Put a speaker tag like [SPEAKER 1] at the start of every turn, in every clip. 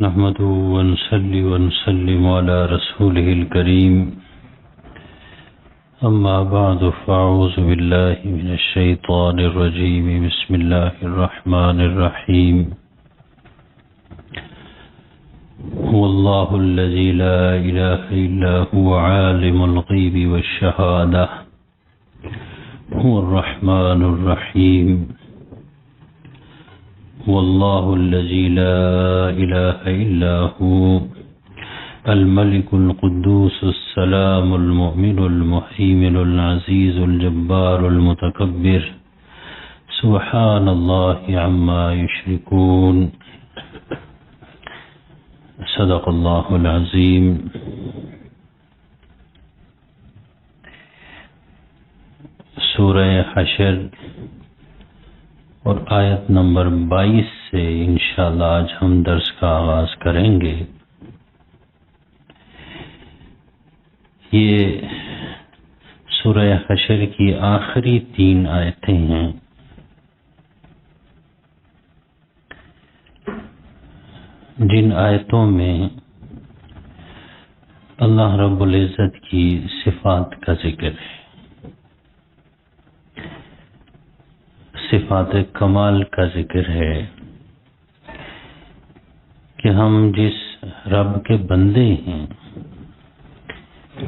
[SPEAKER 1] نحمده ونصلي ونسلم على رسوله الكريم أما بعد فأعوذ بالله من الشيطان الرجيم بسم الله الرحمن الرحيم هو الله الذي لا إله إلا هو عالم الغيب والشهادة هو الرحمن الرحيم والله الذي لا إله إلا هو الملك القدوس السلام المؤمن المهيمن العزيز الجبار المتكبر سبحان الله عما يشركون صدق الله العظيم. سورہ حشر اور آیت نمبر 22 سے انشاءاللہ آج ہم درس کا آغاز کریں گے. یہ سورہ حشر کی آخری 3 آیتیں ہیں. جن آیتوں میں اللہ رب العزت کی صفات کا ذکر ہے، صفات کمال کا ذکر ہے کہ ہم جس رب کے بندے ہیں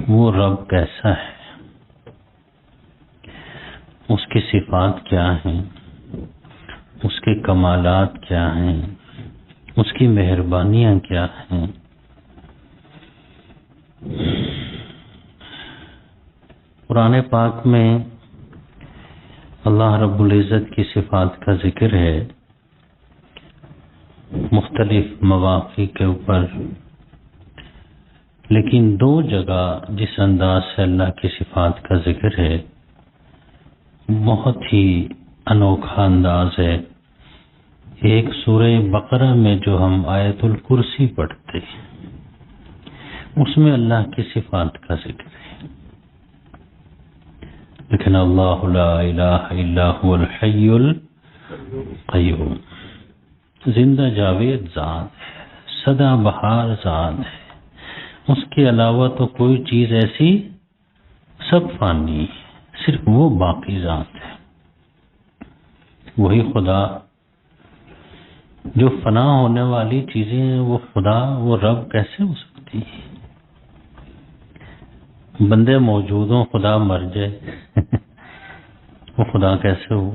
[SPEAKER 1] وہ رب کیسا ہے، اس کی صفات کیا ہیں، اس کے کمالات کیا ہیں، اس کی مہربانیاں کیا ہیں. قرآن پاک میں اللہ رب العزت کی صفات کا ذکر ہے مختلف مواقع کے اوپر، لیکن 2 جگہ جس انداز سے اللہ کی صفات کا ذکر ہے بہت ہی انوکھا انداز ہے. ایک سورہ بقرہ میں جو ہم آیت الکرسی پڑھتے اس میں اللہ کی صفات کا ذکر ہے، لیکن اللہ لا الہ الا هو الحی القیوم، زندہ جاوید ذات ہے، سدا بہار ذات ہے، اس کے علاوہ تو کوئی چیز ایسی سب فانی ہے، صرف وہ باقی ذات ہے. وہی خدا جو فنا ہونے والی چیزیں ہیں، وہ خدا وہ رب کیسے ہو سکتی ہے؟ بندے موجود ہوں خدا مر جائے وہ خدا کیسے ہو؟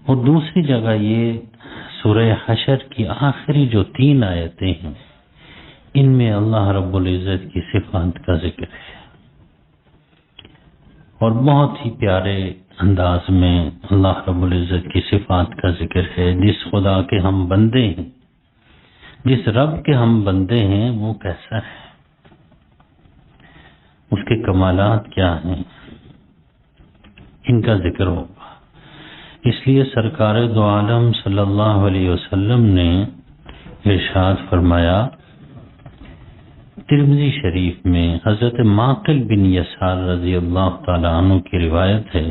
[SPEAKER 1] اور دوسری جگہ یہ سورہ حشر کی آخری جو 3 آیتیں ہیں ان میں اللہ رب العزت کی صفات کا ذکر ہے اور بہت ہی پیارے انداز میں اللہ رب العزت کی صفات کا ذکر ہے. جس خدا کے ہم بندے ہیں، جس رب کے ہم بندے ہیں وہ کیسا ہے، اس کے کمالات کیا ہیں، ان کا ذکر ہوگا. اس لیے سرکار دو عالم صلی اللہ علیہ وسلم نے ارشاد فرمایا ترمذی شریف میں، حضرت معقل بن یسار رضی اللہ تعالیٰ عنہ کی روایت ہے،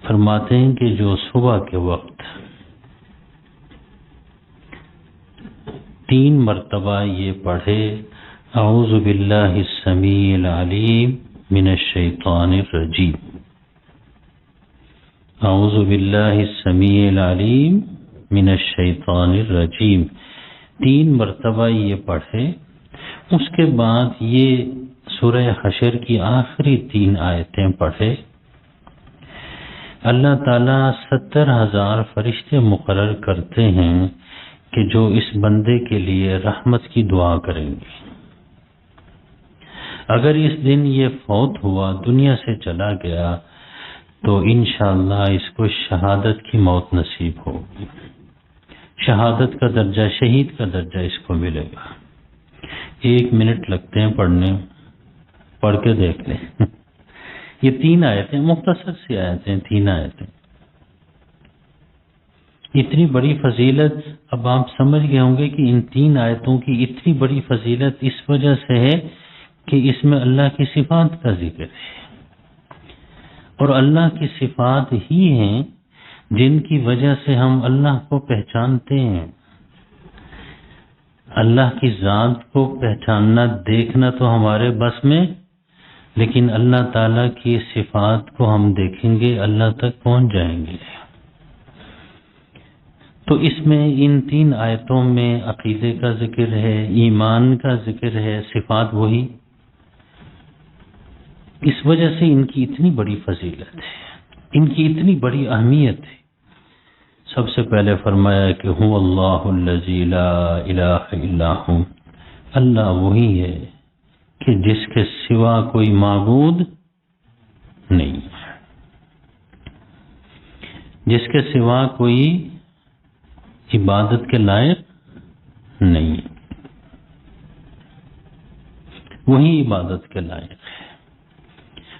[SPEAKER 1] فرماتے ہیں کہ جو صبح کے وقت 3 مرتبہ یہ پڑھے اعوذ باللہ السمیع العلیم من الشیطان الرجیم، اعوذ باللہ السمیع العلیم من الشیطان الرجیم، 3 مرتبہ یہ پڑھے. اس کے بعد یہ سورہ حشر کی آخری 3 آیتیں پڑھے. اللہ تعالیٰ 70,000 فرشتے مقرر کرتے ہیں کہ جو اس بندے کے لیے رحمت کی دعا کریں گے. اگر اس دن یہ فوت ہوا، دنیا سے چلا گیا، تو انشاءاللہ اس کو شہادت کی موت نصیب ہوگی، شہادت کا درجہ، شہید کا درجہ اس کو ملے گا. 1 منٹ لگتے ہیں پڑھنے، پڑھ کے دیکھ لیں. یہ 3 آیتیں، مختصر سی آیتیں، 3 آیتیں، اتنی بڑی فضیلت. اب آپ سمجھ گئے ہوں گے کہ ان 3 آیتوں کی اتنی بڑی فضیلت اس وجہ سے ہے کہ اس میں اللہ کی صفات کا ذکر ہے، اور اللہ کی صفات ہی ہیں جن کی وجہ سے ہم اللہ کو پہچانتے ہیں. اللہ کی ذات کو پہچاننا دیکھنا تو ہمارے بس میں، لیکن اللہ تعالیٰ کی صفات کو ہم دیکھیں گے، اللہ تک پہنچ جائیں گے. تو اس میں ان 3 آیتوں میں عقیدے کا ذکر ہے، ایمان کا ذکر ہے، صفات وہی. اس وجہ سے ان کی اتنی بڑی فضیلت ہے، ان کی اتنی بڑی اہمیت ہے. سب سے پہلے فرمایا کہ هو اللہ الذی لا الہ الا ہو، اللہ وہی ہے کہ جس کے سوا کوئی معبود نہیں، جس کے سوا کوئی عبادت کے لائق نہیں، وہی عبادت کے لائق ہے،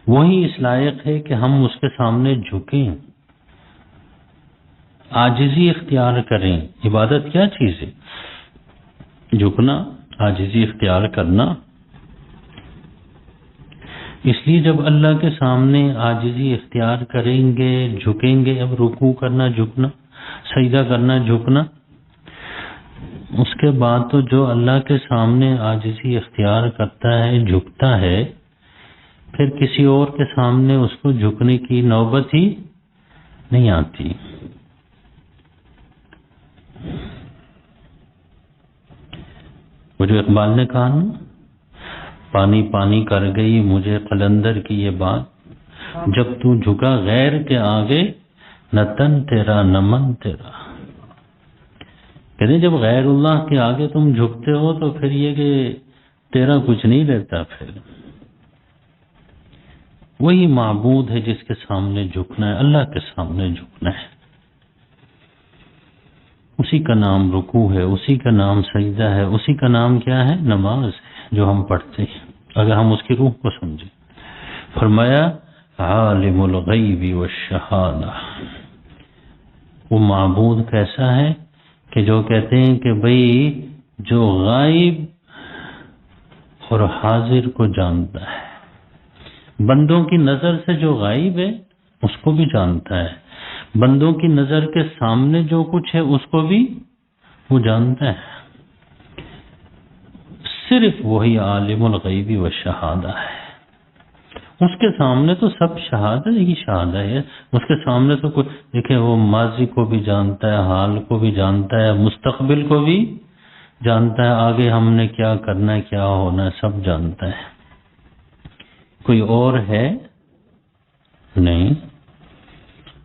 [SPEAKER 1] وہی اس لائق ہے کہ ہم اس کے سامنے جھکیں، عاجزی اختیار کریں. عبادت کیا چیز ہے؟ جھکنا، عاجزی اختیار کرنا. اس لیے جب اللہ کے سامنے عاجزی اختیار کریں گے، جھکیں گے، اب رکوع کرنا جھکنا، سجدہ کرنا جھکنا، اس کے بعد تو جو اللہ کے سامنے عاجزی اختیار کرتا ہے، جھکتا ہے، پھر کسی اور کے سامنے اس کو جھکنے کی نوبت ہی نہیں آتی. وہ جو اقبال نے کہا نا، پانی پانی کر گئی مجھے قلندر کی یہ بات، جب تو جھکا غیر کے آگے، نہ تن تیرا نہ من تیرا. کہتے ہیں جب غیر اللہ کے آگے تم جھکتے ہو تو پھر یہ کہ تیرا کچھ نہیں رہتا. پھر وہی معبود ہے جس کے سامنے جھکنا ہے، اللہ کے سامنے جھکنا ہے. اسی کا نام رکوع ہے، اسی کا نام سجدہ ہے، اسی کا نام کیا ہے؟ نماز ہے جو ہم پڑھتے ہیں، اگر ہم اس کی روح کو سمجھیں. فرمایا عالم الغیب والشہادہ، وہ معبود کیسا ہے کہ جو کہتے ہیں کہ بھئی جو غائب اور حاضر کو جانتا ہے، بندوں کی نظر سے جو غائب ہے اس کو بھی جانتا ہے، بندوں کی نظر کے سامنے جو کچھ ہے اس کو بھی وہ جانتا ہے. صرف وہی عالم الغیب والشہادہ ہے. اس کے سامنے تو سب شہادت ہی شہادت ہے. اس کے سامنے تو کوئی دیکھیں، وہ ماضی کو بھی جانتا ہے، حال کو بھی جانتا ہے، مستقبل کو بھی جانتا ہے، آگے ہم نے کیا کرنا ہے، کیا ہونا ہے، سب جانتا ہے. کوئی اور ہے نہیں.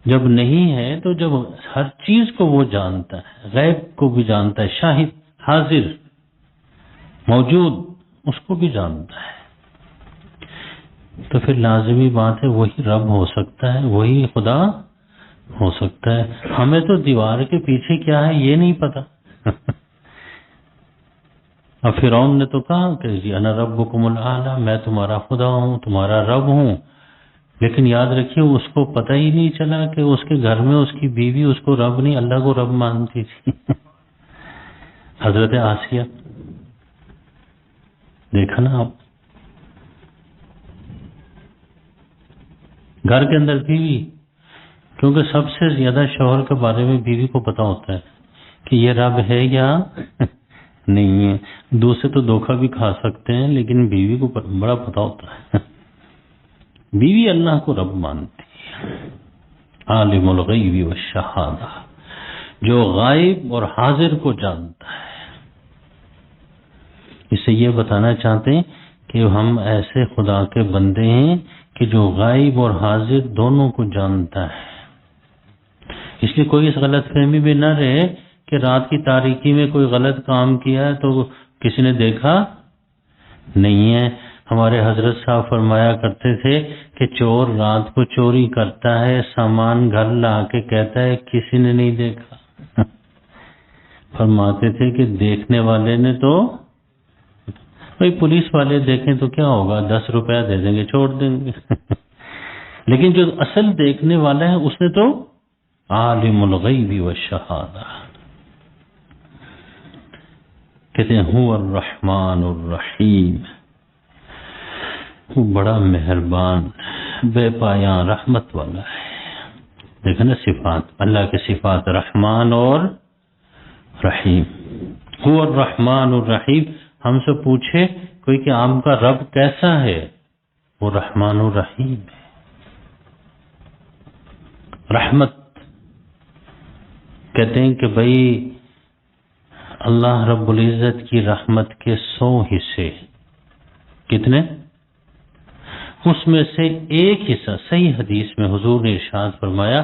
[SPEAKER 1] جب نہیں ہے تو جب ہر چیز کو وہ جانتا ہے، غیب کو بھی جانتا ہے، شاہد حاضر موجود اس کو بھی جانتا ہے، تو پھر لازمی بات ہے وہی رب ہو سکتا ہے، وہی خدا ہو سکتا ہے. ہمیں تو دیوار کے پیچھے کیا ہے یہ نہیں پتا. اب فرعون نے تو کہا کہ جی انا ربکم الاعلی، میں تمہارا خدا ہوں، تمہارا رب ہوں. لیکن یاد رکھیے اس کو پتہ ہی نہیں چلا کہ اس کے گھر میں اس کی بیوی اس کو رب نہیں، اللہ کو رب مانتی تھی. حضرت آسیہ، دیکھا نا آپ، گھر کے اندر بیوی، کیونکہ سب سے زیادہ شوہر کے بارے میں بیوی کو پتا ہوتا ہے کہ یہ رب ہے یا نہیں ہے. دوسرے تو دھوکہ بھی کھا سکتے ہیں لیکن بیوی کو بڑا پتا ہوتا ہے. بیوی اللہ کو رب مانتی ہے. عالم الغیب والشہادہ، جو غائب اور حاضر کو جانتا ہے. اس سے یہ بتانا چاہتے ہیں کہ ہم ایسے خدا کے بندے ہیں کہ جو غائب اور حاضر دونوں کو جانتا ہے. اس لیے کوئی اس غلط فہمی میں نہ رہے کہ رات کی تاریکی میں کوئی غلط کام کیا ہے تو کسی نے دیکھا نہیں ہے. ہمارے حضرت صاحب فرمایا کرتے تھے کہ چور رات کو چوری کرتا ہے، سامان گھر لا کے کہتا ہے کسی نے نہیں دیکھا. فرماتے تھے کہ دیکھنے والے نے تو بھئی پولیس والے دیکھیں تو کیا ہوگا، 10 روپیہ دے دیں گے، چھوڑ دیں گے. لیکن جو اصل دیکھنے والا ہے اس نے تو عالم الغیب والشہادہ، کہتے ہیں هو الرحمن الرحیم، وہ بڑا مہربان بے پایاں رحمت والا ہے. دیکھیں نا صفات، اللہ کے صفات رحمان اور رحیم. هو الرحمن الرحیم. ہم سے پوچھے کوئی کہ آپ کا رب کیسا ہے؟ وہ رحمان الرحیم ہے. رحمت کہتے ہیں کہ بھائی اللہ رب العزت کی رحمت کے 100 حصے. کتنے؟ اس میں سے ایک حصہ، صحیح حدیث میں حضور نے ارشاد فرمایا،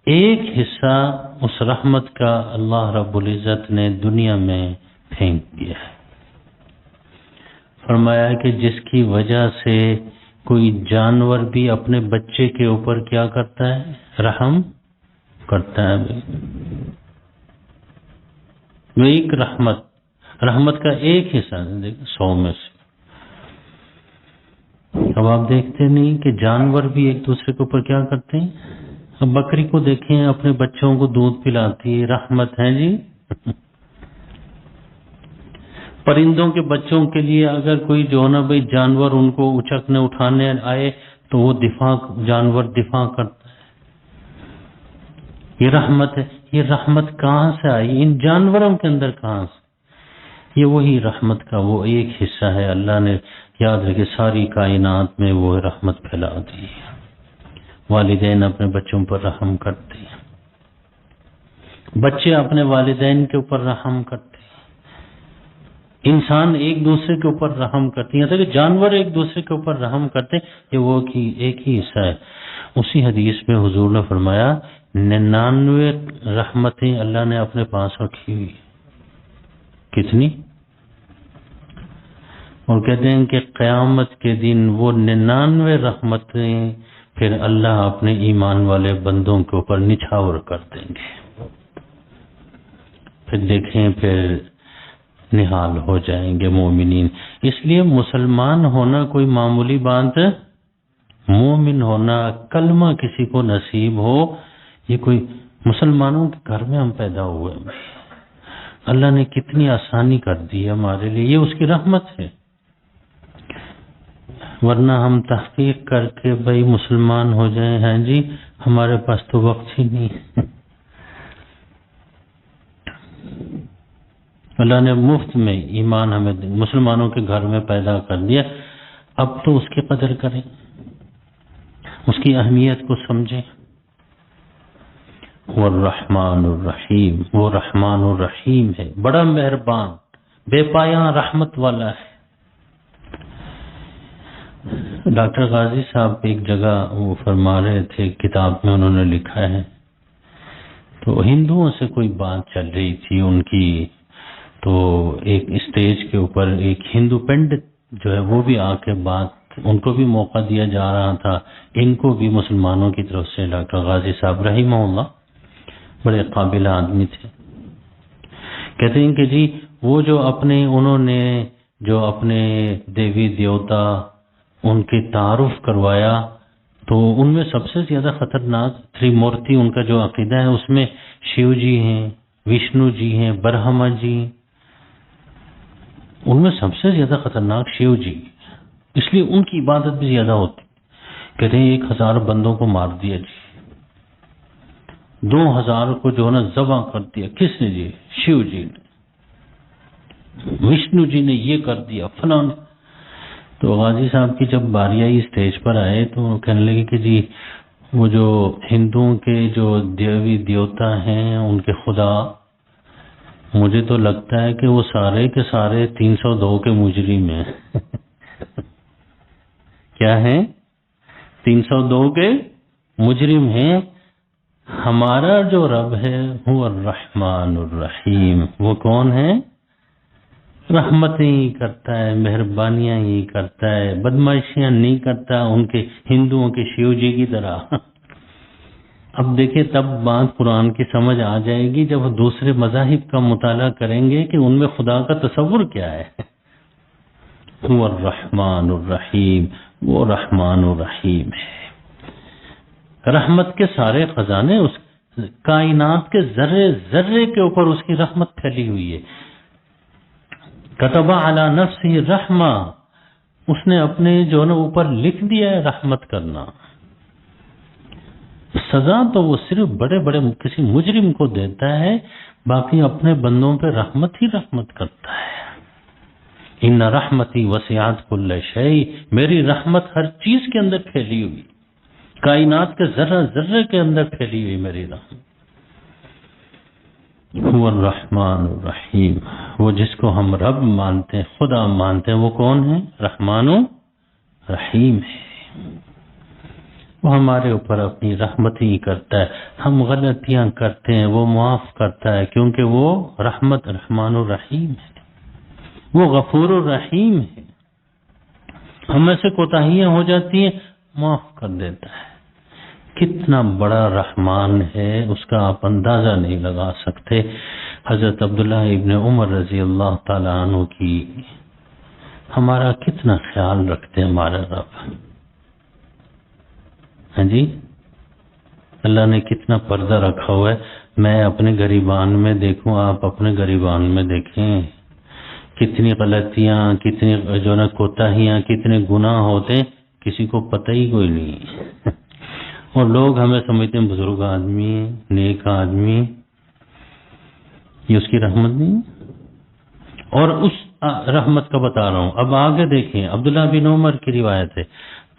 [SPEAKER 1] ایک حصہ اس رحمت کا اللہ رب العزت نے دنیا میں پھینک دیا ہے. فرمایا کہ جس کی وجہ سے کوئی جانور بھی اپنے بچے کے اوپر کیا کرتا ہے؟ رحم کرتا ہے. وہ ایک رحمت کا ایک حصہ 100 میں سے. اب آپ دیکھتے نہیں کہ جانور بھی ایک دوسرے کے اوپر کیا کرتے ہیں؟ اب بکری کو دیکھیں اپنے بچوں کو دودھ پلاتی ہے، رحمت ہے جی. پرندوں کے بچوں کے لیے اگر کوئی جو ہے نا بھائی جانور ان کو اچکنے اٹھانے آئے تو وہ جانور دفاع کرتا ہے. یہ رحمت ہے. یہ رحمت کہاں سے آئی ان جانوروں کے اندر؟ کہاں سے؟ یہ وہی رحمت کا وہ ایک حصہ ہے. اللہ نے یاد رکھے ساری کائنات میں وہ رحمت پھیلا دی ہے. والدین اپنے بچوں پر رحم کرتے ہیں، بچے اپنے والدین کے اوپر رحم کرتے ہیں، انسان ایک دوسرے کے اوپر رحم کرتے ہیں، کہ جانور ایک دوسرے کے اوپر رحم کرتے ہیں. یہ وہ ایک ہی حصہ ہے. اسی حدیث میں حضور نے فرمایا 99 رحمتیں اللہ نے اپنے پاس رکھی ہوئی. کتنی؟ اور کہتے ہیں کہ قیامت کے دن وہ 99 رحمتیں پھر اللہ اپنے ایمان والے بندوں کے اوپر نچھاور کر دیں گے. پھر دیکھیں پھر نہال ہو جائیں گے مومنین. اس لیے مسلمان ہونا کوئی معمولی بات ہے. مومن ہونا، کلمہ کسی کو نصیب ہو، یہ کوئی مسلمانوں کے گھر میں ہم پیدا ہوئے. اللہ نے کتنی آسانی کر دی ہے ہمارے لیے، یہ اس کی رحمت ہے. ورنہ ہم تحقیق کر کے بھائی مسلمان ہو جائیں، ہیں جی ہمارے پاس تو وقت ہی نہیں. اللہ نے مفت میں ایمان ہمیں مسلمانوں کے گھر میں پیدا کر دیا. اب تو اس کی قدر کریں، اس کی اہمیت کو سمجھیں. والرحمن الرحیم. وہ رحمان الرحیم ہے، بڑا مہربان، بے پایاں رحمت والا ہے. ڈاکٹر غازی صاحب ایک جگہ وہ فرما رہے تھے، کتاب میں انہوں نے لکھا ہے، تو ہندوؤں سے کوئی بات چل رہی تھی ان کی، تو ایک اسٹیج کے اوپر ایک ہندو پنڈت جو ہے وہ بھی آ کے بات، ان کو بھی موقع دیا جا رہا تھا، ان کو بھی مسلمانوں کی طرف سے. ڈاکٹر غازی صاحب رحمہ اللہ بڑے قابل آدمی تھے. کہتے ہیں کہ جی وہ جو انہوں نے جو اپنے دیوی دیوتا ان کی تعارف کروایا، تو ان میں سب سے زیادہ خطرناک تریمورتی ان کا جو عقیدہ ہے، اس میں شیو جی ہیں، وشنو جی ہیں، برہما جی، ان میں سب سے زیادہ خطرناک شیو جی، اس لیے ان کی عبادت بھی زیادہ ہوتی. کہتے ہیں 1000 بندوں کو مار دیا جی، 2000 کو جو ہے نا ذبح کر دیا. کس نے جی؟ شیو جی نے. وشنو جی نے یہ کر دیا، فلاں. تو غازی صاحب کی جب باری آئی اسٹیج پر آئے تو کہنے لگے کہ جی وہ جو ہندوؤں کے جو دیوی دیوتا ہیں، ان کے خدا، مجھے تو لگتا ہے کہ وہ سارے کے سارے 302 کے مجرم ہیں. کیا ہیں؟ 302 کے مجرم ہیں. ہمارا جو رب ہے وہ الرحمن الرحیم. وہ کون ہے؟ رحمتیں ہی کرتا ہے، مہربانیاں ہی کرتا ہے، بدمعاشیاں نہیں کرتا ان کے ہندوؤں کے شیو جی کی طرح. اب دیکھیں تب بات قرآن کی سمجھ آ جائے گی جب دوسرے مذاہب کا مطالعہ کریں گے کہ ان میں خدا کا تصور کیا ہے. وہ الرحمن الرحیم. وہ رحمان الرحیم ہے. رحمت کے سارے خزانے، اس کائنات کے ذرے ذرے کے اوپر اس کی رحمت پھیلی ہوئی ہے. کتب علی نفسہ الرحمہ. اس نے اپنے جو ہے نا اوپر لکھ دیا ہے رحمت کرنا. سزا تو وہ صرف بڑے بڑے کسی مجرم کو دیتا ہے، باقی اپنے بندوں پہ رحمت ہی رحمت کرتا ہے۔ ان رحمتی وسعت کل شیء، میری رحمت ہر چیز کے اندر پھیلی ہوئی، کائنات کے ذرہ ذرے کے اندر پھیلی ہوئی میری رحمت۔ هو الرحمن الرحیم، وہ جس کو ہم رب مانتے ہیں، خدا مانتے ہیں، وہ کون ہے؟ رحمان و رحیم ہے۔ وہ ہمارے اوپر اپنی رحمت ہی کرتا ہے، ہم غلطیاں کرتے ہیں وہ معاف کرتا ہے، کیونکہ وہ رحمان الرحیم ہے، وہ غفور الرحیم ہے۔ ہم سے کوتاہیاں ہو جاتی ہیں، معاف کر دیتا ہے۔ کتنا بڑا رحمان ہے، اس کا آپ اندازہ نہیں لگا سکتے۔ حضرت عبداللہ ابن عمر رضی اللہ تعالیٰ عنہ کی ہمارا کتنا خیال رکھتے ہیں ہمارے رب، ہاں جی، اللہ نے کتنا پردہ رکھا ہوا ہے۔ میں اپنے گریبان میں دیکھوں، آپ اپنے گریبان میں دیکھیں، کتنی غلطیاں، کتنی جو نا کوتاہیاں، کتنے گناہ ہوتے، کسی کو پتہ ہی کوئی نہیں۔ اور لوگ ہمیں سمجھتے ہیں بزرگ آدمی، نیک آدمی، یہ اس کی رحمت نہیں۔ اور اس رحمت کا بتا رہا ہوں، اب آگے دیکھیں، عبداللہ بن عمر کی روایت ہے،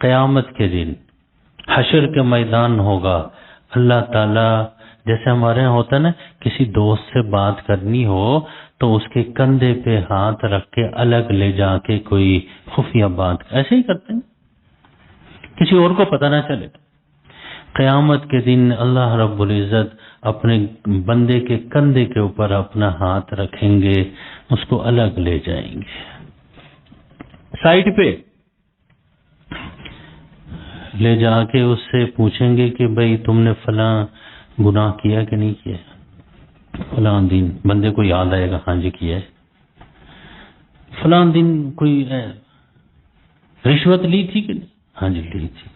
[SPEAKER 1] قیامت کے دن حشر کے میدان ہوگا، اللہ تعالیٰ جیسے ہمارے یہاں ہوتا ہے نا، کسی دوست سے بات کرنی ہو تو اس کے کندھے پہ ہاتھ رکھ کے الگ لے جا کے کوئی خفیہ بات، ایسے ہی کرتے ہیں، کسی اور کو پتہ نہ چلے۔ قیامت کے دن اللہ رب العزت اپنے بندے کے کندھے کے اوپر اپنا ہاتھ رکھیں گے، اس کو الگ لے جائیں گے، سائڈ پہ لے جا کے اس سے پوچھیں گے کہ بھئی تم نے فلاں گناہ کیا کہ نہیں کیا؟ فلاں دن بندے کو یاد آئے گا، ہاں جی کیا ہے۔ فلاں دن کوئی رشوت لی تھی کہ نہیں؟ ہاں جی لی تھی۔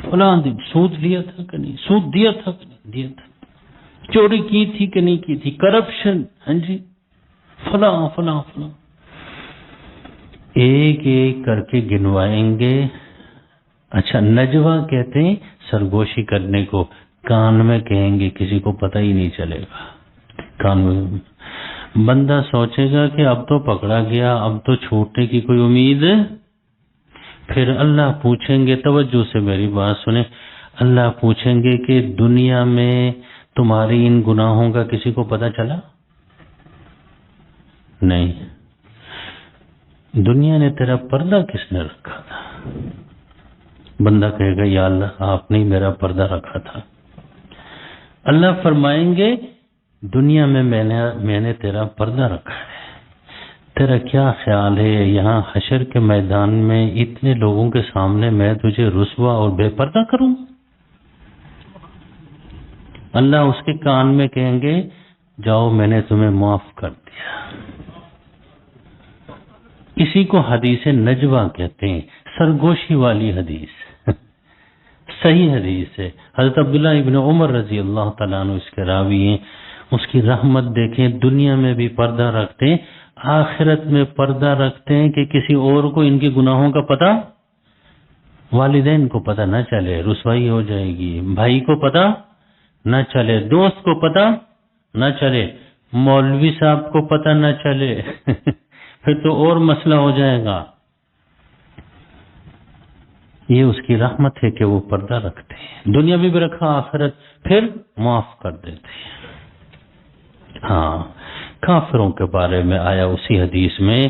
[SPEAKER 1] فلاں دن سود لیا تھا کہ نہیں؟ سود دیا تھا کہ نہیں؟ دیا تھا۔ چوری کی تھی کہ نہیں کی تھی؟ کرپشن، ہاں جی فلاں فلاں فلاں، ایک ایک کر کے گنوائیں گے۔ اچھا، نجوہ کہتے ہیں سرگوشی کرنے کو، کان میں کہیں گے، کسی کو پتہ ہی نہیں چلے گا، کان میں بندہ سوچے گا کہ اب تو پکڑا گیا، اب تو چھوٹنے کی کوئی امید۔ پھر اللہ پوچھیں گے، توجہ سے میری بات سنیں، اللہ پوچھیں گے کہ دنیا میں تمہاری ان گناہوں کا کسی کو پتہ چلا؟ نہیں۔ دنیا نے تیرا پردہ کس نے رکھا تھا؟ بندہ کہے گا یا اللہ آپ نے میرا پردہ رکھا تھا۔ اللہ فرمائیں گے دنیا میں میں نے تیرا پردہ رکھا ہے، تیرا کیا خیال ہے یہاں حشر کے میدان میں اتنے لوگوں کے سامنے میں تجھے رسوا اور بے پردہ کروں؟ اللہ اس کے کان میں کہیں گے جاؤ میں نے تمہیں معاف کر دیا۔ اسی کو حدیث نجوہ کہتے ہیں، سرگوشی والی حدیث، صحیح حدیث ہے۔ حضرت عبداللہ ابن عمر رضی اللہ تعالیٰ عنہ اس کے راوی ہیں، اس کی رحمت دیکھیں، دنیا میں بھی پردہ رکھتے ہیں، آخرت میں پردہ رکھتے ہیں کہ کسی اور کو ان کے گناہوں کا پتہ، والدین کو پتہ نہ چلے، رسوائی ہو جائے گی، بھائی کو پتہ نہ چلے، دوست کو پتہ نہ چلے، مولوی صاحب کو پتہ نہ چلے، پھر تو اور مسئلہ ہو جائے گا۔ یہ اس کی رحمت ہے کہ وہ پردہ رکھتے ہیں، دنیا میں بھی رکھا، آخرت پھر معاف کر دیتے ہیں۔ ہاں، کافروں کے بارے میں آیا اسی حدیث میں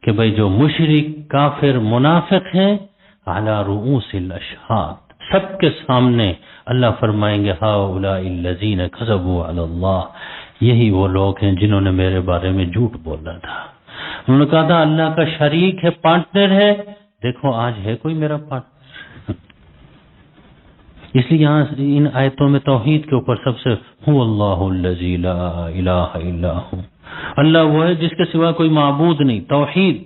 [SPEAKER 1] کہ بھئی جو مشرک، کافر، منافق ہیں، علی رؤوس الاشہاد، سب کے سامنے اللہ فرمائیں گے ہؤلاء الذین کذبوا علی اللہ، یہی وہ لوگ ہیں جنہوں نے میرے بارے میں جھوٹ بولا تھا۔ انہوں نے کہا تھا اللہ کا شریک ہے، پارٹنر ہے، دیکھو آج ہے کوئی میرا پارٹنر۔ اس لیے یہاں ان آیتوں میں توحید کے اوپر سب سے هو اللہ الذی لا الہ الا هو، اللہ وہ ہے جس کے سوا کوئی معبود نہیں، توحید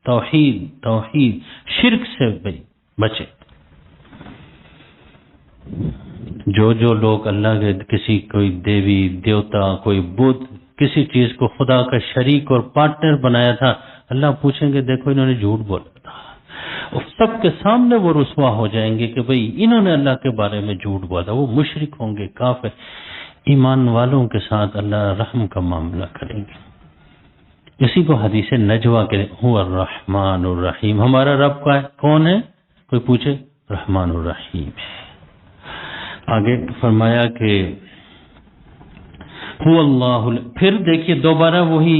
[SPEAKER 1] توحید توحید، شرک سے بچے۔ جو لوگ اللہ کے کسی کوئی دیوی دیوتا، کوئی بدھ، کسی چیز کو خدا کا شریک اور پارٹنر بنایا تھا، اللہ پوچھیں گے دیکھو انہوں نے جھوٹ بولا تھا، سب کے سامنے وہ رسوا ہو جائیں گے کہ بھئی انہوں نے اللہ کے بارے میں جھوٹ بولا. وہ مشرک ہوں گے، کافر. ایمان والوں کے ساتھ اللہ رحم کا معاملہ کریں گے. اسی کو حدیث نجوہ کے هو الرحمن الرحیم، ہمارا رب کون ہے؟ کوئی پوچھے، رحمان الرحیم ہے. آگے فرمایا کہ هو اللہ، پھر دیکھیے دوبارہ وہی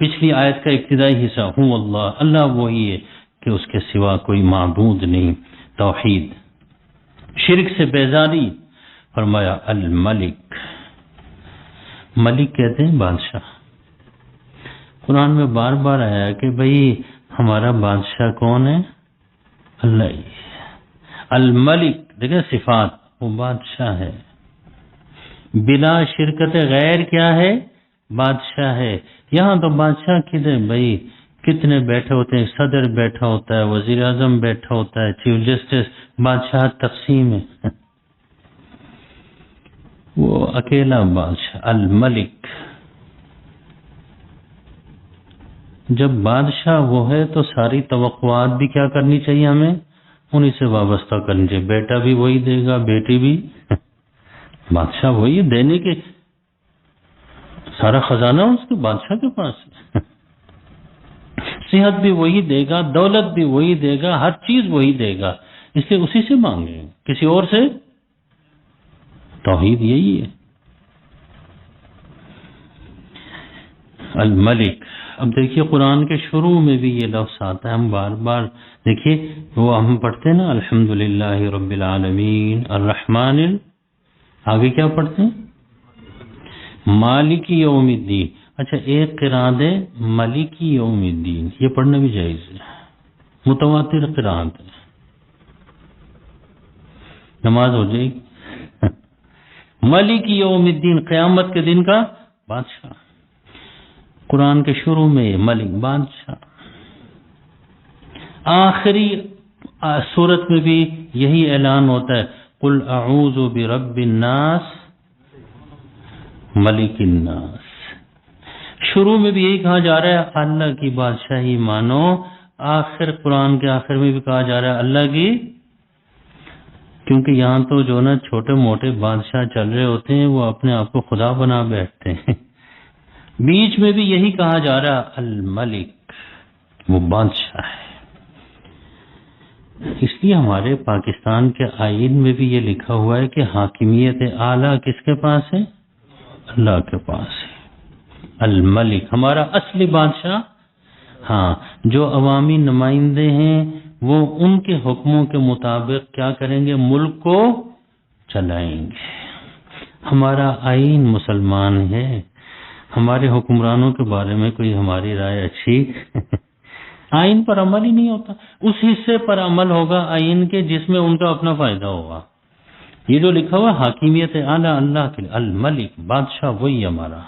[SPEAKER 1] پچھلی آیت کا ابتدائی حصہ، هو اللہ، اللہ وہی ہے کہ اس کے سوا کوئی معبود نہیں. توحید، شرک سے بیزاری. فرمایا الملک، ملک کہتے ہیں بادشاہ. قرآن میں بار بار آیا کہ بھئی ہمارا بادشاہ کون ہے؟ اللہ ہی. الملک دیکھیں صفات، وہ بادشاہ ہے. بلا شرکت غیر کیا ہے؟ بادشاہ ہے. یہاں تو بادشاہ کدھر بھئی، کتنے بیٹھے ہوتے ہیں، صدر بیٹھا ہوتا ہے، وزیر اعظم بیٹھا ہوتا ہے، چیف جسٹس. بادشاہ تقسیم ہے، وہ اکیلا بادشاہ الملک. جب بادشاہ وہ ہے تو ساری توقعات بھی کیا کرنی چاہیے ہمیں؟ انہی سے وابستہ کرنی چاہیے. بیٹا بھی وہی دے گا، بیٹی بھی. بادشاہ وہی ہے، دینے کے سارا خزانہ اس کے بادشاہ کے پاس ہے. صحت بھی وہی دے گا، دولت بھی وہی دے گا، ہر چیز وہی دے گا. اس لیے اسی سے مانگیں، کسی اور سے. توحید یہی ہے. الملک. اب دیکھیے قرآن کے شروع میں بھی یہ لفظ آتا ہے، ہم بار بار دیکھیے وہ ہم پڑھتے ہیں نا، الحمدللہ رب العالمین الرحمن آگے کیا پڑھتے ہیں؟ مالک یوم الدین. اچھا ایک قرات ہے مالک یوم الدین، یہ پڑھنا بھی جائز ہے، متواتر قرات ہے. نماز ہو جائے گی. مالک یوم الدین، قیامت کے دن کا بادشاہ. قرآن کے شروع میں ملک بادشاہ. آخری سورت میں بھی یہی اعلان ہوتا ہے، قل اعوذ برب الناس ملک الناس. شروع میں بھی یہی کہا جا رہا ہے اللہ کی بادشاہی مانو. آخر قرآن کے آخر میں بھی کہا جا رہا ہے اللہ کی، کیونکہ یہاں تو جو نا چھوٹے موٹے بادشاہ چل رہے ہوتے ہیں وہ اپنے آپ کو خدا بنا بیٹھتے ہیں. بیچ میں بھی یہی کہا جا رہا ہے الملک، وہ بادشاہ ہے. اس لیے ہمارے پاکستان کے آئین میں بھی یہ لکھا ہوا ہے کہ حاکمیت اعلیٰ کس کے پاس ہے؟ اللہ کے پاس ہے. الملک ہمارا اصلی بادشاہ. ہاں، جو عوامی نمائندے ہیں وہ ان کے حکموں کے مطابق کیا کریں گے؟ ملک کو چلائیں گے. ہمارا آئین مسلمان ہے، ہمارے حکمرانوں کے بارے میں کوئی ہماری رائے اچھی آئین پر عمل ہی نہیں ہوتا. اس حصے پر عمل ہوگا آئین کے جس میں ان کا اپنا فائدہ ہوگا. یہ جو لکھا ہوا حاکمیت اعلیٰ اللہ کے، الملک بادشاہ وہی ہمارا.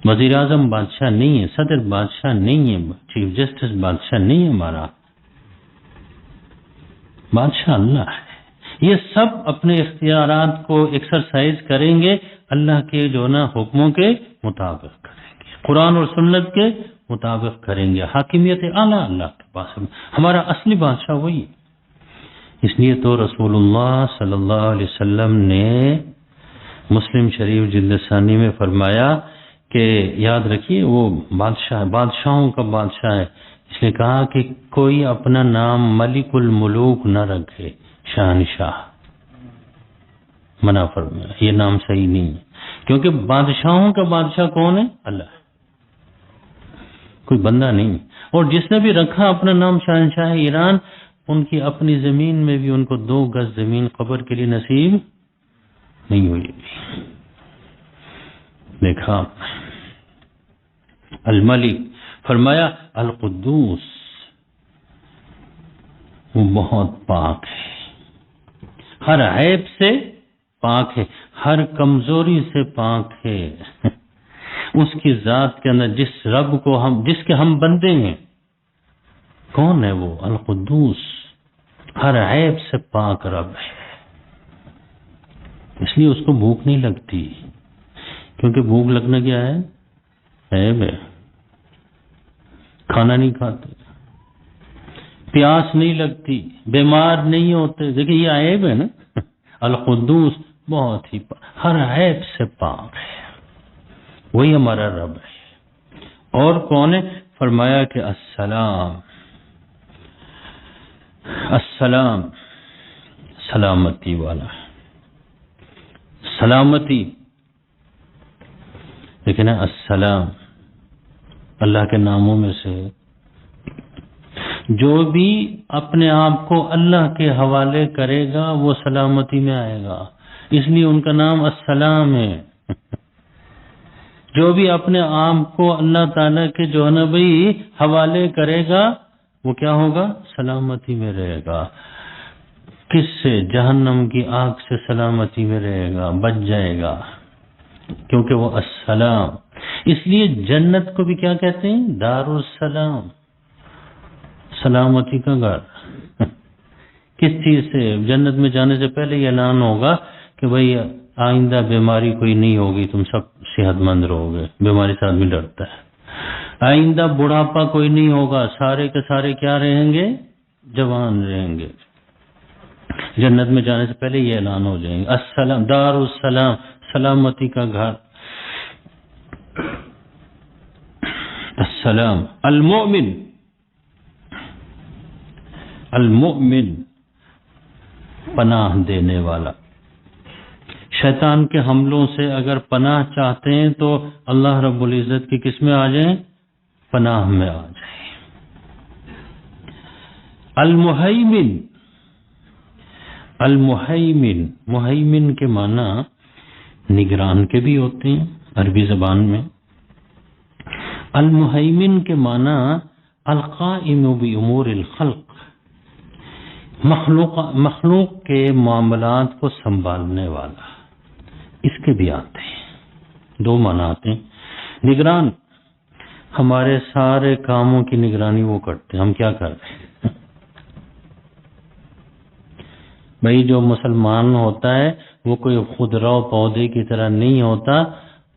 [SPEAKER 1] وزیر اعظم بادشاہ نہیں ہے، صدر بادشاہ نہیں ہے، چیف جسٹس بادشاہ نہیں ہے. ہمارا بادشاہ اللہ ہے. یہ سب اپنے اختیارات کو ایکسرسائز کریں گے، اللہ کے جو نا حکموں کے مطابق کریں گے، قرآن اور سنت کے مطابق کریں گے. حاکمیت اعلیٰ اللہ کے پاس، ہمارا اصلی بادشاہ وہی ہے. اس لیے تو رسول اللہ صلی اللہ علیہ وسلم نے مسلم شریف جلد ثانی میں فرمایا کہ یاد رکھیے وہ بادشاہ، بادشاہوں کا بادشاہ ہے. اس نے کہا کہ کوئی اپنا نام ملک الملوک نہ رکھے، شہنشاہ. منع فرمایا، یہ نام صحیح نہیں ہے، کیونکہ بادشاہوں کا بادشاہ کون ہے؟ اللہ، کوئی بندہ نہیں. اور جس نے بھی رکھا اپنا نام شہنشاہ ایران، ان کی اپنی زمین میں بھی ان کو 2 گز زمین قبر کے لیے نصیب نہیں ہوئی. دیکھا الملک. فرمایا القدوس، وہ بہت پاک ہے، ہر عیب سے پاک ہے، ہر کمزوری سے پاک ہے. اس کی ذات کے اندر جس رب کو جس کے ہم بندے ہیں، کون ہے وہ؟ القدوس، ہر عیب سے پاک رب ہے. اس لیے اس کو بھوک نہیں لگتی، کیونکہ بھوک لگنا کیا ہے؟ عیب ہے. کھانا نہیں کھاتے، پیاس نہیں لگتی، بیمار نہیں ہوتے. دیکھیں یہ عیب ہے نا. القدوس بہت ہی ہر عیب سے پاک ہے، وہی ہمارا رب ہے. اور کون ہے؟ فرمایا کہ السلام، السلام سلامتی والا، سلامتی. لیکن السلام اللہ کے ناموں میں سے جو بھی اپنے آپ کو اللہ کے حوالے کرے گا وہ سلامتی میں آئے گا، اس لیے ان کا نام السلام ہے. جو بھی اپنے آپ کو اللہ تعالیٰ کے جو ہے نا بھائی حوالے کرے گا وہ کیا ہوگا؟ سلامتی میں رہے گا. کس سے؟ جہنم کی آگ سے سلامتی میں رہے گا، بچ جائے گا، کیونکہ وہ السلام. اس لیے جنت کو بھی کیا کہتے ہیں؟ دار السلام، سلامتی کا گھر. کس چیز سے؟ جنت میں جانے سے پہلے یہ اعلان ہوگا کہ بھئی آئندہ بیماری کوئی نہیں ہوگی، تم سب صحت مند رہو گے. بیماری سے آدمی ڈرتا ہے. آئندہ بڑھاپا کوئی نہیں ہوگا، سارے کے سارے کیا رہیں گے؟ جوان رہیں گے. جنت میں جانے سے پہلے یہ اعلان ہو جائیں گے. السلام، دار السلام، سلامتی کا گھر. السلام. المؤمن، المؤمن پناہ دینے والا. شیطان کے حملوں سے اگر پناہ چاہتے ہیں تو اللہ رب العزت کی کس میں آ جائیں؟ پناہ میں آ جائیں. المہیمن، المہیمن، مہیمن کے معنی نگران کے بھی ہوتے ہیں عربی زبان میں. المہیمن کے معنی القائم بامور الخلق، مخلوق کے معاملات کو سنبھالنے والا. اس کے بھی آتے ہیں، دو معنی آتے ہیں. نگران، ہمارے سارے کاموں کی نگرانی وہ کرتے ہیں، ہم کیا کر رہے ہیں. بھائی جو مسلمان ہوتا ہے وہ کوئی خودرو پودے کی طرح نہیں ہوتا.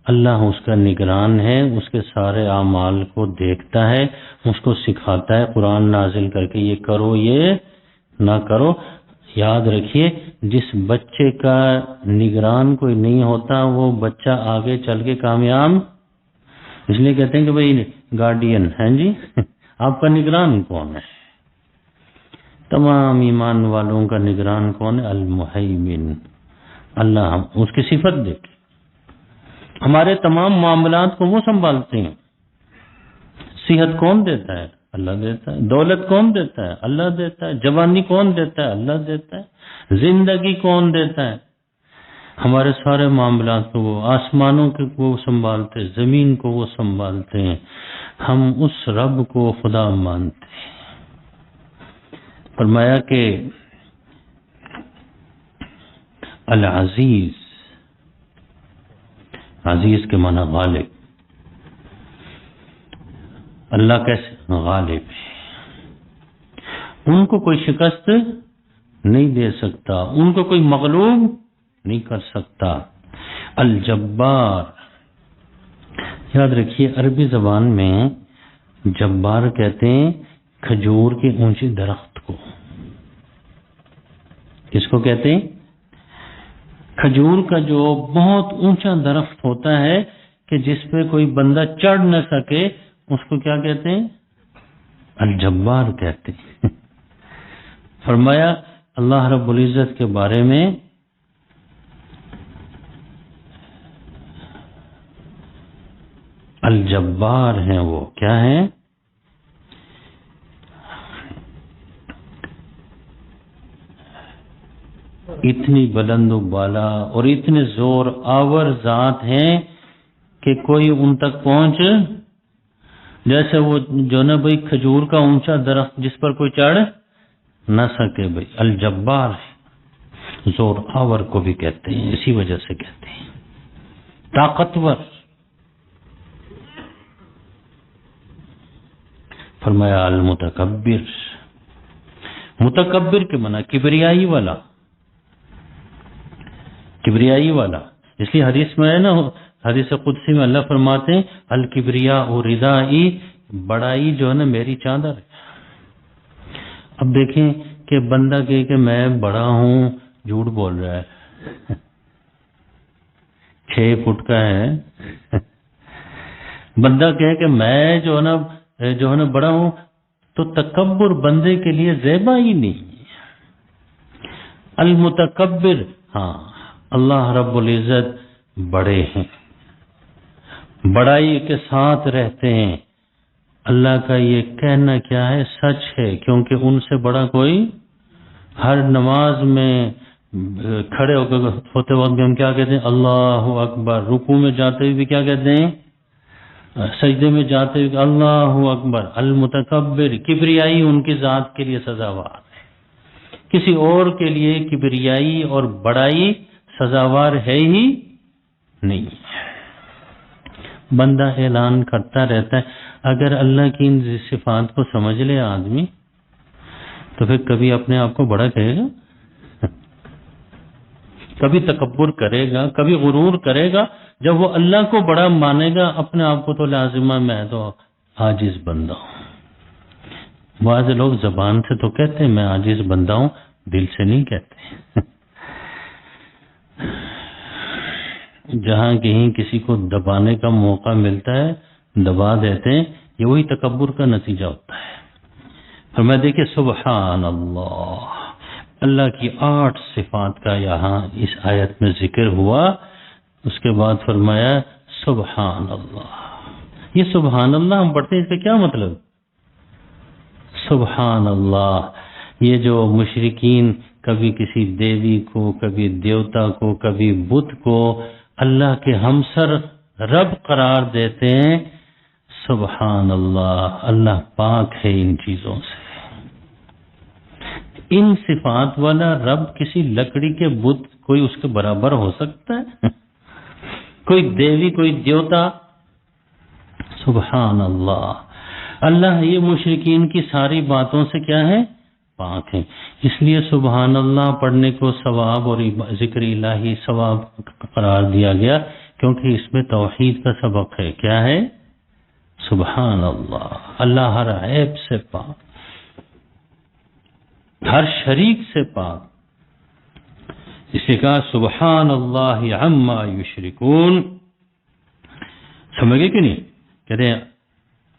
[SPEAKER 1] اللہ اس کا نگران ہے، اس کے سارے اعمال کو دیکھتا ہے، اس کو سکھاتا ہے قرآن نازل کر کے یہ کرو یہ نہ کرو. یاد رکھیے جس بچے کا نگران کوئی نہیں ہوتا وہ بچہ آگے چل کے کامیاب. اس لیے کہتے ہیں کہ بھائی گارڈین ہیں جی. آپ کا نگران کون ہے؟ تمام ایمان والوں کا نگران کون ہے؟ المہیمن. اللہ ہم اس کی صفت دیکھیں، ہمارے تمام معاملات کو وہ سنبھالتے ہیں. صحت کون دیتا ہے؟ اللہ دیتا ہے. دولت کون دیتا ہے؟ اللہ دیتا ہے. جوانی کون دیتا ہے؟ اللہ دیتا ہے. زندگی کون دیتا ہے؟ ہمارے سارے معاملات کو وہ، آسمانوں کو وہ سنبھالتے، زمین کو وہ سنبھالتے ہیں. ہم اس رب کو خدا مانتے ہیں. فرمایا کہ العزیز، عزیز کے معنی غالب. اللہ کیسے غالب ہے، ان کو کوئی شکست نہیں دے سکتا، ان کو کوئی مغلوب نہیں کر سکتا. الجبار، یاد رکھیے عربی زبان میں جبار کہتے ہیں کھجور کے اونچے درخت کو. کس کو کہتے ہیں؟ کھجور کا جو بہت اونچا درخت ہوتا ہے کہ جس پہ کوئی بندہ چڑھ نہ سکے، اس کو کیا کہتے ہیں؟ الجبار کہتے ہیں. فرمایا اللہ رب العزت کے بارے میں الجبار ہیں. وہ کیا ہیں؟ اتنی بلند و بالا اور اتنے زور آور ذات ہیں کہ کوئی ان تک پہنچ، جیسے وہ جو نا بھائی کھجور کا اونچا درخت جس پر کوئی چڑھ نہ سکے. بھائی الجبار ہے. زور آور کو بھی کہتے ہیں، اسی وجہ سے کہتے ہیں طاقتور. فرمایا المتکبر، متکبر کے معنی کبریائی والا، کبریائی والا. اس لیے حدیث میں ہے نا، حدیث قدسی میں اللہ فرماتے ہیں الکبریاء ردائی، بڑائی جو ہے نا میری چادر ہے. اب دیکھیں کہ بندہ کہے کہ میں بڑا ہوں، جھوٹ بول رہا ہے، 6 فٹ کا ہے، بندہ کہے کہ میں جو ہے نا بڑا ہوں، تو تکبر بندے کے لیے زیبا ہی نہیں۔ المتکبر، ہاں اللہ رب العزت بڑے ہیں، بڑائی کے ساتھ رہتے ہیں، اللہ کا یہ کہنا کیا ہے، سچ ہے، کیونکہ ان سے بڑا کوئی، ہر نماز میں کھڑے ہوتے وقت بھی ہم کیا کہتے ہیں؟ اللہ اکبر۔ رکوع میں جاتے ہوئے بھی کیا کہتے ہیں؟ سجدے میں جاتے ہوئے اللہ اکبر۔ المتکبر، کبریائی ان کی ذات کے لیے سزاوار ہے، کسی اور کے لیے کبریائی اور بڑائی سزاوار ہے ہی نہیں۔ بندہ اعلان کرتا رہتا ہے۔ اگر اللہ کی ان صفات کو سمجھ لے آدمی تو پھر کبھی اپنے آپ کو بڑا کہے گا، کبھی تکبر کرے گا، کبھی غرور کرے گا؟ جب وہ اللہ کو بڑا مانے گا، اپنے آپ کو تو لازمہ میں تو عاجز بندہ ہوں۔ بعض لوگ زبان سے تو کہتے ہیں میں عاجز بندہ ہوں، دل سے نہیں کہتے۔ جہاں کہیں کسی کو دبانے کا موقع ملتا ہے دبا دیتے ہیں، یہ وہی تکبر کا نتیجہ ہوتا ہے۔ فرمایا دیکھیں سبحان اللہ، اللہ کی 8 صفات کا یہاں اس آیت میں ذکر ہوا۔ اس کے بعد فرمایا سبحان اللہ۔ یہ سبحان اللہ ہم پڑھتے ہیں، اس کا کیا مطلب؟ سبحان اللہ، یہ جو مشرکین کبھی کسی دیوی کو، کبھی دیوتا کو، کبھی بت کو اللہ کے ہمسر رب قرار دیتے ہیں، سبحان اللہ، اللہ پاک ہے ان چیزوں سے۔ ان صفات والا رب کسی لکڑی کے بت کوئی اس کے برابر ہو سکتا ہے؟ کوئی دیوی، کوئی دیوتا؟ سبحان اللہ، اللہ یہ مشرکین کی ساری باتوں سے کیا ہے؟ پاک ہیں۔ اس لیے سبحان اللہ پڑھنے کو ثواب اور ذکر الہی ثواب قرار دیا گیا، کیونکہ اس میں توحید کا سبق ہے۔ کیا ہے؟ سبحان اللہ، اللہ ہر عیب سے پاک، ہر شریک سے پاک۔ اس لیے کہا سبحان اللہ عما یشرکون۔ سمجھ گئے کہ نہیں؟ کہتے ہیں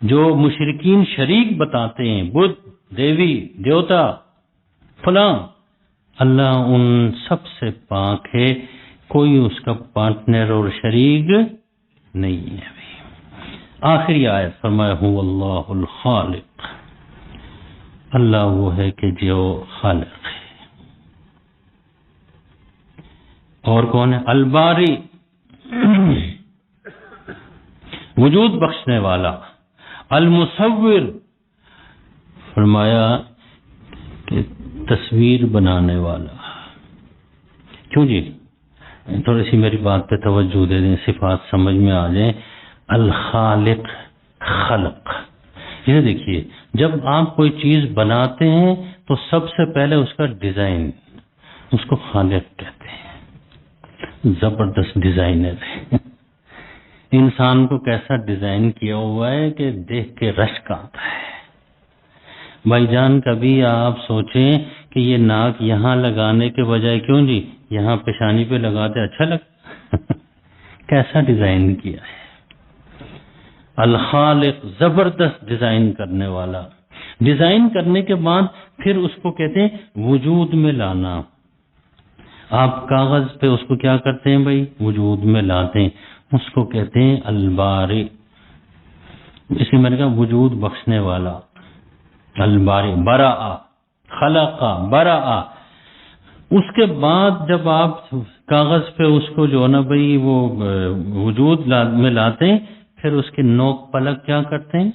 [SPEAKER 1] جو مشرکین شریک بتاتے ہیں، بدھ، دیوی، دیوتا، فلاں، اللہ ان سب سے پاک ہے، کوئی اس کا پارٹنر اور شریک نہیں ہے۔ آخری آیت فرمایا هو اللہ الخالق، اللہ وہ ہے کہ جو خالق ہے۔ اور کون ہے؟ الباری، وجود بخشنے والا۔ المصور، فرمایا کہ تصویر بنانے والا۔ کیوں جی؟ تھوڑی سی میری بات پہ توجہ دے دیں، صفات سمجھ میں آ جائیں۔ الخالق، خلق، یہ دیکھیے جب آپ کوئی چیز بناتے ہیں تو سب سے پہلے اس کا ڈیزائن، اس کو خالق کہتے ہیں۔ زبردست ڈیزائنر ہے۔ انسان کو کیسا ڈیزائن کیا ہوا ہے کہ دیکھ کے رشک آتا ہے۔ بھائی جان کبھی آپ سوچیں کہ یہ ناک یہاں لگانے کے بجائے کیوں جی یہاں پیشانی پہ لگاتے، اچھا لگتا؟ کیسا ڈیزائن کیا ہے۔ الخالق، زبردست ڈیزائن کرنے والا۔ ڈیزائن کرنے کے بعد پھر اس کو کہتے ہیں وجود میں لانا۔ آپ کاغذ پہ اس کو کیا کرتے ہیں بھائی؟ وجود میں لاتے ہیں، اس کو کہتے ہیں الباری۔ اس لیے میں نے کہا وجود بخشنے والا، الباری، برا، خلقا، برا۔ اس کے بعد جب آپ کاغذ پہ اس کو جو ہے نا بھائی وہ وجود میں لاتے ہیں، پھر اس کے نوک پلک کیا کرتے ہیں؟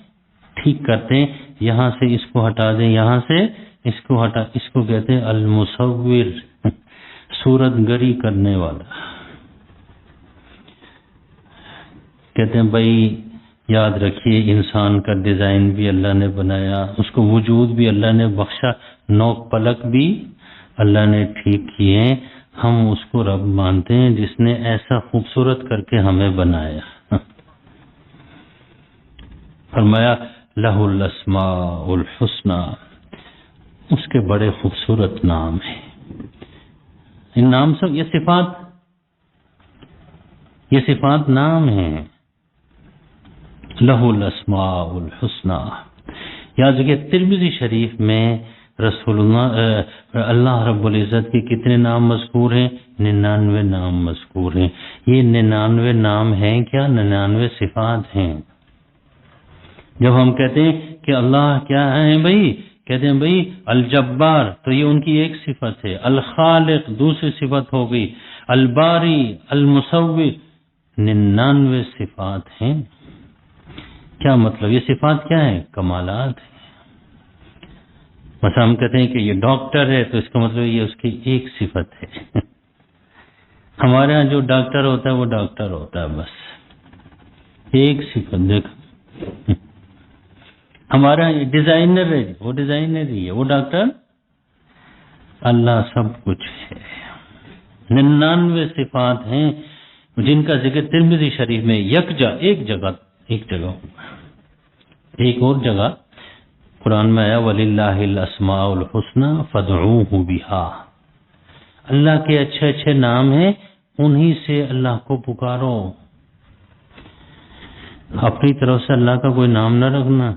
[SPEAKER 1] ٹھیک کرتے ہیں، یہاں سے اس کو ہٹا دیں، یہاں سے اس کو ہٹا، اس کو کہتے ہیں المصور، صورت گری کرنے والا۔ کہتے ہیں بھائی یاد رکھیے انسان کا ڈیزائن بھی اللہ نے بنایا، اس کو وجود بھی اللہ نے بخشا، نوک پلک بھی اللہ نے ٹھیک کیے ہیں، ہم اس کو رب مانتے ہیں جس نے ایسا خوبصورت کر کے ہمیں بنایا۔ فرمایا لہ الاسماء الحسنی، اس کے بڑے خوبصورت نام ہیں. ان نام سے یہ صفات نام ہیں. لہ الاسماء الحسنی. یاد رکھیے ترمذی شریف میں رسول اللہ رب العزت کے کتنے نام مذکور ہیں؟ 99 نام مذکور ہیں. یہ 99 نام ہیں کیا؟ 99 صفات ہیں. جب ہم کہتے ہیں کہ اللہ کیا ہے بھائی، کہتے ہیں بھائی الجبار، تو یہ ان کی ایک صفت ہے. الخالق دوسری صفت ہو گئی. الباری، المصور، 99 صفات ہیں. کیا مطلب؟ یہ صفات کیا ہیں؟ کمالات ہیں. مثلا ہم کہتے ہیں کہ یہ ڈاکٹر ہے تو اس کا مطلب یہ اس کی ایک صفت ہے. ہمارے ہاں جو ڈاکٹر ہوتا ہے وہ ڈاکٹر ہوتا ہے، بس ایک صفت. دیکھ ہمارے ہاں ڈیزائنر ہے، وہ ڈیزائنر ہی ہے، وہ ڈاکٹر. اللہ سب کچھ ہے. 99 صفات ہیں جن کا ذکر ترمذی شریف میں ایک جگہ ایک اور جگہ قرآن میں آیا وَلِلَّهِ الْأَسْمَاءُ الْحُسْنَى فَادْعُوهُ بِهَا. اللہ کے اچھے اچھے نام ہیں، انہی سے اللہ کو پکارو. اپنی طرف سے اللہ کا کوئی نام نہ رکھنا.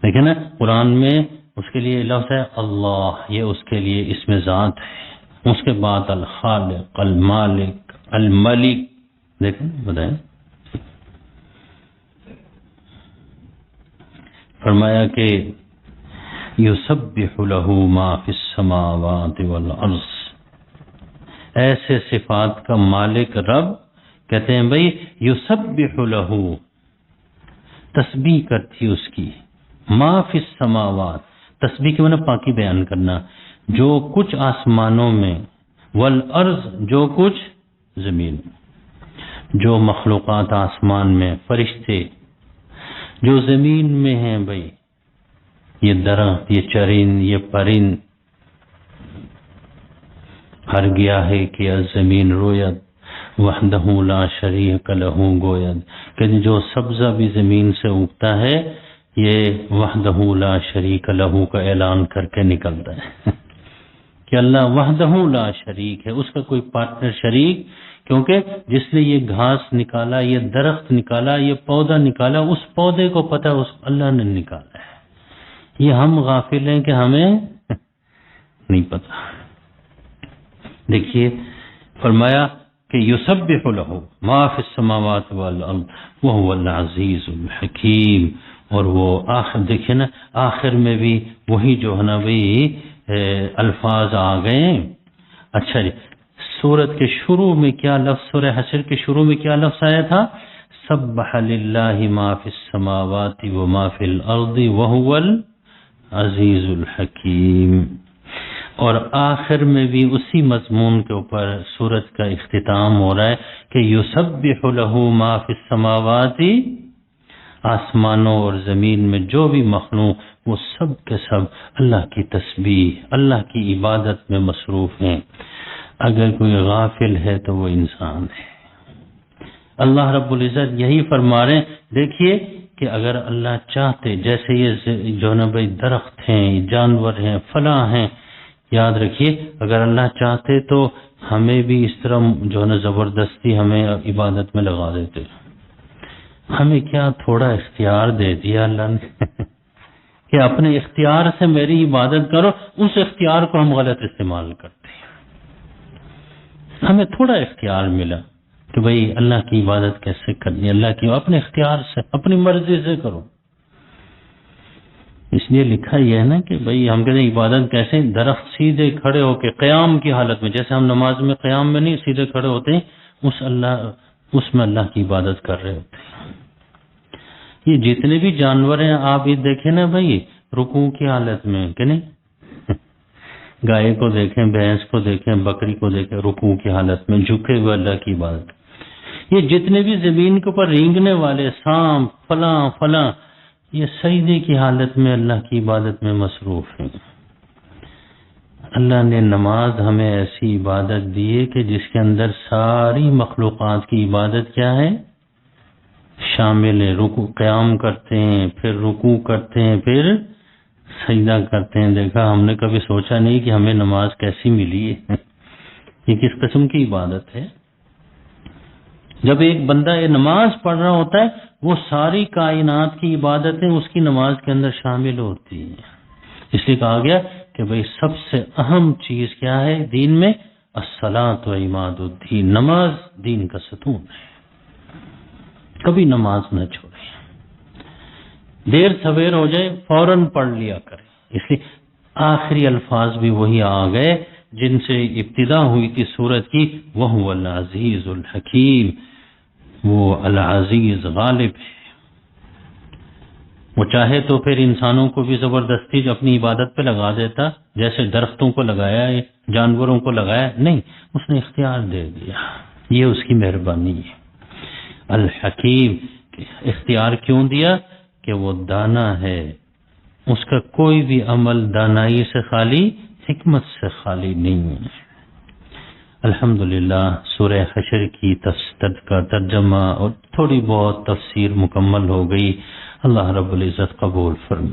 [SPEAKER 1] دیکھیں نا قرآن میں اس کے لیے لفظ ہے اللہ، یہ اس کے لیے اسم ذات ہے. اس کے بعد الخالق، المالک، الملک. دیکھیں بتائیں، فرمایا کہ یسبح لہ ما فی السماوات والارض. ایسے صفات کا مالک رب کہتے ہیں بھائی یسبح لہ، تسبیح کرتی اس کی. ما فی السماوات، تسبیح کے معنی پاکی بیان کرنا. جو کچھ آسمانوں میں، والارض جو کچھ زمین میں، جو مخلوقات آسمان میں، فرشتے جو زمین میں ہیں بھائی، یہ درخت، یہ چرند، یہ پرند. ہر گیا ہے کہ زمین رویت وحدہ لا شریک لہ گوید، کہ جو سبزہ بھی زمین سے اگتا ہے یہ وحدہ لا شریک لہ کا اعلان کر کے نکلتا ہے کہ اللہ وحدہ لا شریک ہے، اس کا کوئی پارٹنر شریک. کیونکہ جس نے یہ گھاس نکالا، یہ درخت نکالا، یہ پودا نکالا، اس پودے کو پتہ اس اللہ نے نکالا ہے. یہ ہم غافل ہیں کہ ہمیں نہیں پتہ. دیکھیے فرمایا کہ یسبح لہ ما فی السماوات والارض وہو العزیز الحکیم. اور وہ آخر دیکھیں نا، آخر میں بھی وہی جو ہے نا بھائی الفاظ آ گئے. اچھا جی، سورت کے شروع میں کیا لفظ، سورہ حشر کے شروع میں کیا لفظ آیا تھا؟ سبح للہ ما فی السماوات وما فی الارض وہو العزیز الحکیم. اور آخر میں بھی اسی مضمون کے اوپر سورت کا اختتام ہو رہا ہے کہ یسبح لہ ما فی السماوات، آسمانوں اور زمین میں جو بھی مخلوق وہ سب کے سب اللہ کی تسبیح، اللہ کی عبادت میں مصروف ہیں. اگر کوئی غافل ہے تو وہ انسان ہے. اللہ رب العزت یہی فرما رہے ہیں. دیکھیے کہ اگر اللہ چاہتے، جیسے یہ جو نا بھائی درخت ہیں، جانور ہیں، فلاں ہیں، یاد رکھیے اگر اللہ چاہتے تو ہمیں بھی اس طرح جو ہے نا زبردستی ہمیں عبادت میں لگا دیتے. ہمیں کیا تھوڑا اختیار دے دیا اللہ نے کہ اپنے اختیار سے میری عبادت کرو. اس اختیار کو ہم غلط استعمال کرتے ہیں. ہمیں تھوڑا اختیار ملا کہ بھئی اللہ کی عبادت کیسے کرنی، اللہ کی اپنے اختیار سے، اپنی مرضی سے کرو. اس لیے لکھا یہ ہے نا کہ بھئی ہم کہتے ہیں عبادت کیسے؟ درخت سیدھے کھڑے ہو کے قیام کی حالت میں، جیسے ہم نماز میں قیام میں نہیں سیدھے کھڑے ہوتے ہیں، اس میں اللہ کی عبادت کر رہے ہوتے ہیں. یہ جتنے بھی جانور ہیں آپ یہ دیکھیں نا بھئی رکوع کی حالت میں کہ نہیں، گائے کو دیکھیں، بھینس کو دیکھیں، بکری کو دیکھیں، رکوع کی حالت میں جھکے ہوئے اللہ کی عبادت. یہ جتنے بھی زمین کے اوپر رینگنے والے سانپ فلاں فلاں، یہ سجدے کی حالت میں اللہ کی عبادت میں مصروف ہیں. اللہ نے نماز ہمیں ایسی عبادت دی ہے کہ جس کے اندر ساری مخلوقات کی عبادت کیا ہے؟ شامل ہے. رکوع قیام کرتے ہیں، پھر رکوع کرتے ہیں، پھر سجدہ کرتے ہیں، دیکھا ہم نے کبھی سوچا نہیں کہ ہمیں نماز کیسی ملی ہے، یہ کس قسم کی عبادت ہے۔ جب ایک بندہ یہ نماز پڑھ رہا ہوتا ہے، وہ ساری کائنات کی عبادتیں اس کی نماز کے اندر شامل ہوتی ہیں۔ اس لیے کہا گیا کہ بھئی سب سے اہم چیز کیا ہے دین میں؟ الصلاۃ و عماد الدین، نماز دین کا ستون ہے، کبھی نماز نہ چھوڑیں، دیر سویر ہو جائے فوراً پڑھ لیا کریں۔ اس لیے آخری الفاظ بھی وہی آ گئے جن سے ابتدا ہوئی تھی سورت کی، وَهُوَ الْعَزِيزُ الْحَكِيمُ، وہ العزیز غالب ہے۔ وہ چاہے تو پھر انسانوں کو بھی زبردستی اپنی عبادت پہ لگا دیتا، جیسے درختوں کو لگایا، جانوروں کو لگایا، نہیں، اس نے اختیار دے دیا، یہ اس کی مہربانی ہے۔ الحکیم، اختیار کیوں دیا؟ کہ وہ دانا ہے، اس کا کوئی بھی عمل دانائی سے خالی، حکمت سے خالی نہیں ہے۔ الحمدللہ سورہ حشر کی کا ترجمہ اور تھوڑی بہت تفسیر مکمل ہو گئی۔ اللہ رب العزت قبول فرمائے۔